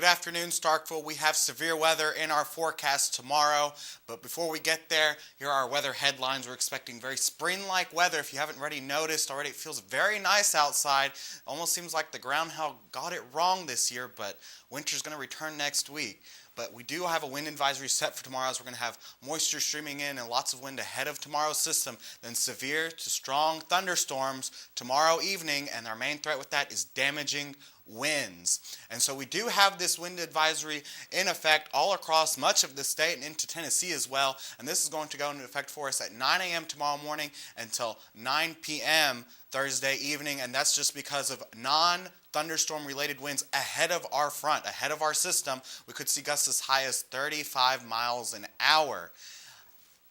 afternoon, Starkville. We have severe weather in our forecast tomorrow, but before we get there, here are our weather headlines. We're expecting very spring-like weather. If you haven't already noticed already, it feels very nice outside. Almost seems like the groundhog got it wrong this year, but winter's going to return next week. But we do have a wind advisory set for tomorrow, as we're going to have moisture streaming in and lots of wind ahead of tomorrow's system. Then severe to strong thunderstorms tomorrow evening, and our main threat with that is damaging winds. And so we do have this wind advisory in effect all across much of the state and into Tennessee as well. And this is going to go into effect for us at 9 a.m. tomorrow morning until 9 p.m. Thursday evening. And that's just because of non-thunderstorm related winds ahead of our front, ahead of our system. We could see gusts as high as 35 miles an hour.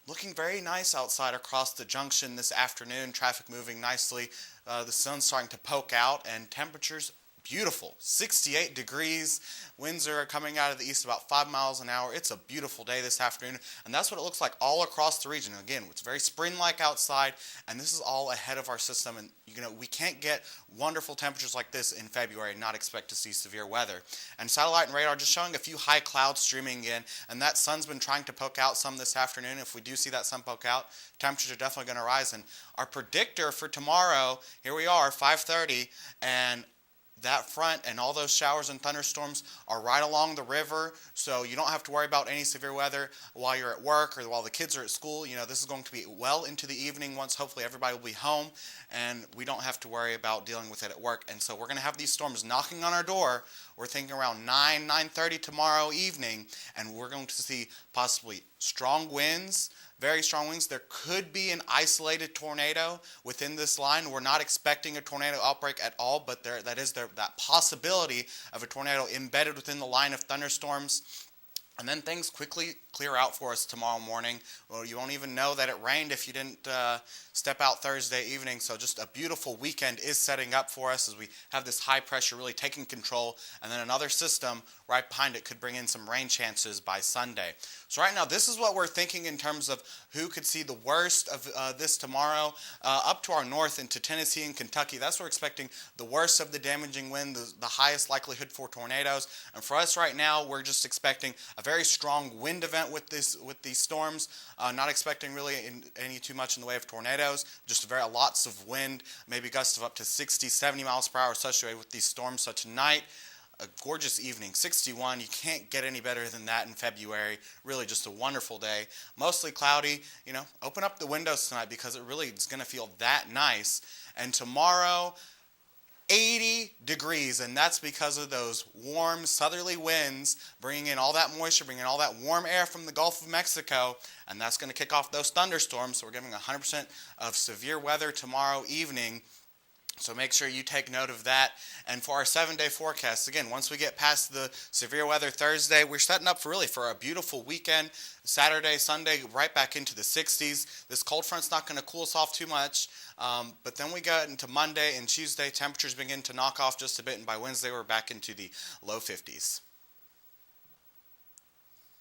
Looking very nice outside across the junction this afternoon. Traffic moving nicely. The sun's starting to poke out and temperatures beautiful, 68 degrees. Winds are coming out of the east about 5 miles an hour. It's a beautiful day this afternoon, and that's what it looks like all across the region. Again, it's very spring-like outside, and this is all ahead of our system. And we can't get wonderful temperatures like this in February and not expect to see severe weather. And satellite and radar just showing a few high clouds streaming in, and that sun's been trying to poke out some this afternoon. If we do see that sun poke out, temperatures are definitely going to rise. And our predictor for tomorrow, here we are, 5:30, and that front and all those showers and thunderstorms are right along the river, so you don't have to worry about any severe weather while you're at work or while the kids are at school. This is going to be well into the evening once hopefully everybody will be home, and we don't have to worry about dealing with it at work. And so we're going to have these storms knocking on our door. We're thinking around 9:30 tomorrow evening, and we're going to see possibly strong winds, very strong winds. There could be an isolated tornado within this line. We're not expecting a tornado outbreak at all, but that possibility of a tornado embedded within the line of thunderstorms. And then things quickly clear out for us tomorrow morning. Well, you won't even know that it rained if you didn't step out Thursday evening. So just a beautiful weekend is setting up for us as we have this high pressure really taking control. And then another system right behind it could bring in some rain chances by Sunday. So right now, this is what we're thinking in terms of who could see the worst of this tomorrow. Up to our north into Tennessee and Kentucky, that's where we're expecting the worst of the damaging wind, the highest likelihood for tornadoes. And for us right now, we're just expecting a very strong wind event with these storms. Not expecting really any too much in the way of tornadoes, just lots of wind, maybe gusts of up to 60, 70 miles per hour associated with these storms. So tonight, a gorgeous evening, 61. You can't get any better than that in February. Really just a wonderful day. Mostly cloudy. Open up the windows tonight because it really is going to feel that nice. And tomorrow, 80 degrees, and that's because of those warm southerly winds bringing in all that moisture, bringing in all that warm air from the Gulf of Mexico, and that's going to kick off those thunderstorms. So we're getting 100% of severe weather tomorrow evening. So make sure you take note of that. And for our 7-day forecast, again, once we get past the severe weather Thursday, we're setting up for a beautiful weekend. Saturday, Sunday, right back into the 60s. This cold front's not going to cool us off too much. But then we go into Monday and Tuesday, temperatures begin to knock off just a bit. And by Wednesday, we're back into the low 50s.